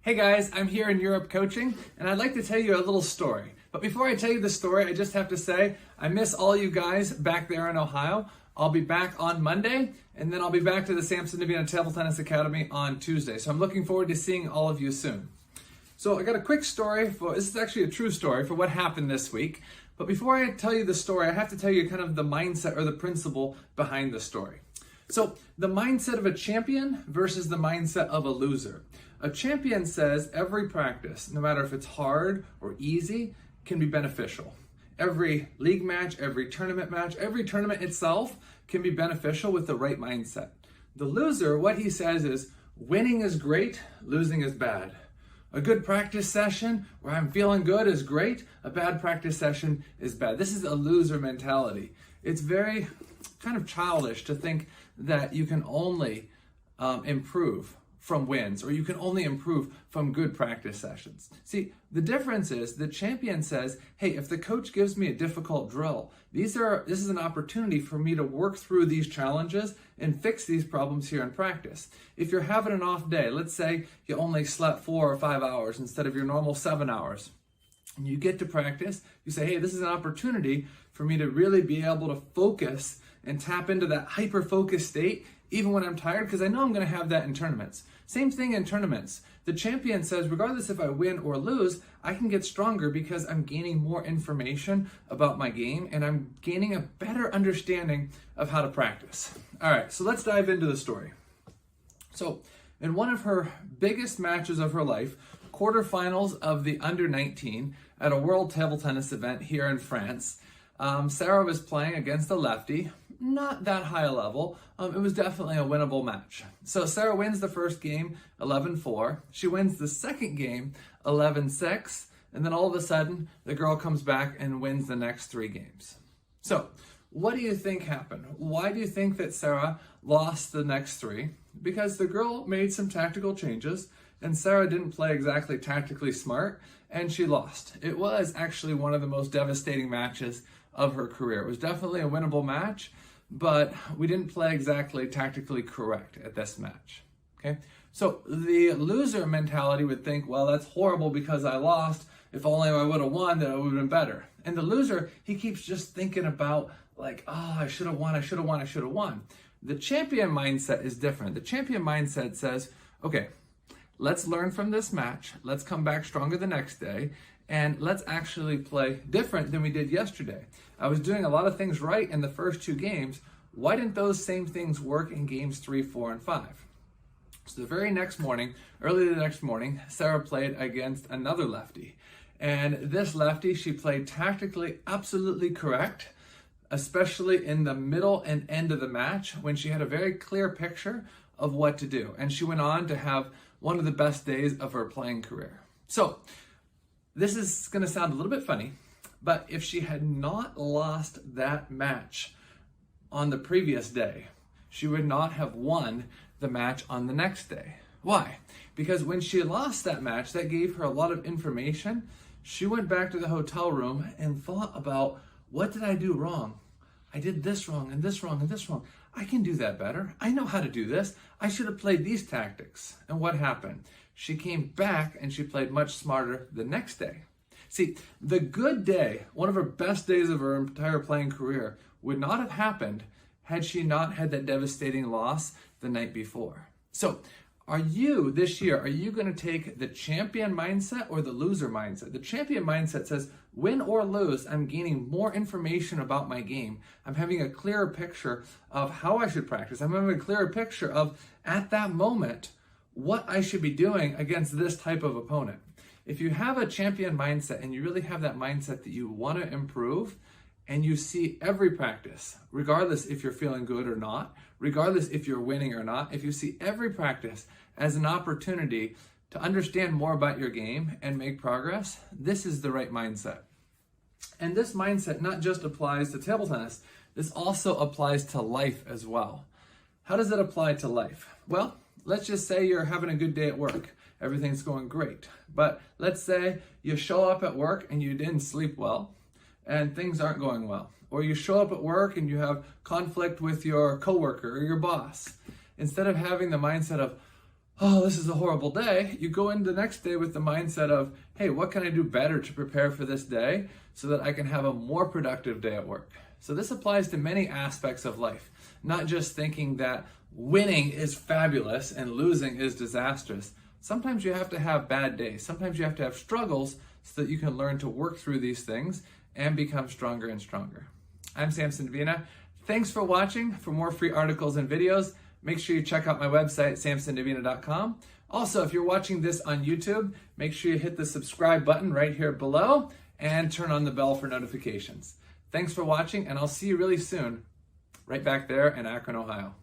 Hey guys, I'm here in Europe coaching, and I'd like to tell you a little story. But before I tell you the story, I just have to say, I miss all you guys back there in Ohio. I'll be back on Monday, and then I'll be back to the Samson Davina Table Tennis Academy on Tuesday. So I'm looking forward to seeing all of you soon. So I got a quick story this is actually a true story for what happened this week. But before I tell you the story, I have to tell you kind of the mindset or the principle behind the story. So the mindset of a champion versus the mindset of a loser. A champion says every practice, no matter if it's hard or easy, can be beneficial. Every league match, every tournament match, every tournament itself can be beneficial with the right mindset. The loser, what he says is, winning is great, losing is bad. A good practice session where I'm feeling good is great, a bad practice session is bad. This is a loser mentality. It's very kind of childish to think that you can only improve from wins, or you can only improve from good practice sessions. See, the difference is the champion says, hey, if the coach gives me a difficult drill, this is an opportunity for me to work through these challenges and fix these problems here in practice. If you're having an off day, let's say you only slept 4 or 5 hours instead of your normal 7 hours, and you get to practice, you say, hey, this is an opportunity for me to really be able to focus and tap into that hyper-focused state even when I'm tired, because I know I'm going to have that in tournaments. Same thing in tournaments. The champion says, regardless if I win or lose, I can get stronger because I'm gaining more information about my game and I'm gaining a better understanding of how to practice. All right, so let's dive into the story. So in one of her biggest matches of her life, quarterfinals of the under-19 at a world table tennis event here in France, Sarah was playing against a lefty, not that high a level. It was definitely a winnable match. So Sarah wins the first game 11-4. She wins the second game 11-6. And then all of a sudden, the girl comes back and wins the next 3 games. So what do you think happened? Why do you think that Sarah lost the next 3? Because the girl made some tactical changes and Sarah didn't play exactly tactically smart and she lost. It was actually one of the most devastating matches of her career. It was definitely a winnable match, but we didn't play exactly tactically correct at this match, okay? So the loser mentality would think, well, that's horrible because I lost. If only I would have won, then it would have been better. And the loser, he keeps just thinking about like, oh, I should have won, I should have won, I should have won. The champion mindset is different. The champion mindset says, okay, let's learn from this match. Let's come back stronger the next day. And let's actually play different than we did yesterday. I was doing a lot of things right in the first 2 games. Why didn't those same things work in games 3, 4, and 5? So the very next morning, early the next morning, Sarah played against another lefty. And this lefty, she played tactically absolutely correct, especially in the middle and end of the match when she had a very clear picture of what to do. And she went on to have one of the best days of her playing career. So this is going to sound a little bit funny, but if she had not lost that match on the previous day, she would not have won the match on the next day. Why? Because when she lost that match, that gave her a lot of information. She went back to the hotel room and thought about, what did I do wrong? I did this wrong and this wrong and this wrong. I can do that better. I know how to do this. I should have played these tactics. And what happened? She came back and she played much smarter the next day. See, the good day, one of her best days of her entire playing career, would not have happened had she not had that devastating loss the night before. So, this year, are you going to take the champion mindset or the loser mindset? The champion mindset says, win or lose, I'm gaining more information about my game. I'm having a clearer picture of how I should practice. I'm having a clearer picture of, at that moment, what I should be doing against this type of opponent. If you have a champion mindset and you really have that mindset that you want to improve, and you see every practice, regardless if you're feeling good or not, regardless if you're winning or not, if you see every practice as an opportunity to understand more about your game and make progress, this is the right mindset. And this mindset not just applies to table tennis, this also applies to life as well. How does it apply to life? Well, let's just say you're having a good day at work. Everything's going great. But let's say you show up at work and you didn't sleep well and things aren't going well. Or you show up at work and you have conflict with your coworker or your boss. Instead of having the mindset of, oh, this is a horrible day, you go into the next day with the mindset of, hey, what can I do better to prepare for this day so that I can have a more productive day at work? So this applies to many aspects of life, not just thinking that winning is fabulous and losing is disastrous. Sometimes you have to have bad days. Sometimes you have to have struggles so that you can learn to work through these things and become stronger and stronger. I'm Samson Davina. Thanks for watching. For more free articles and videos, make sure you check out my website, samsondavina.com. Also, if you're watching this on YouTube, make sure you hit the subscribe button right here below and turn on the bell for notifications. Thanks for watching, and I'll see you really soon, right back there in Akron, Ohio.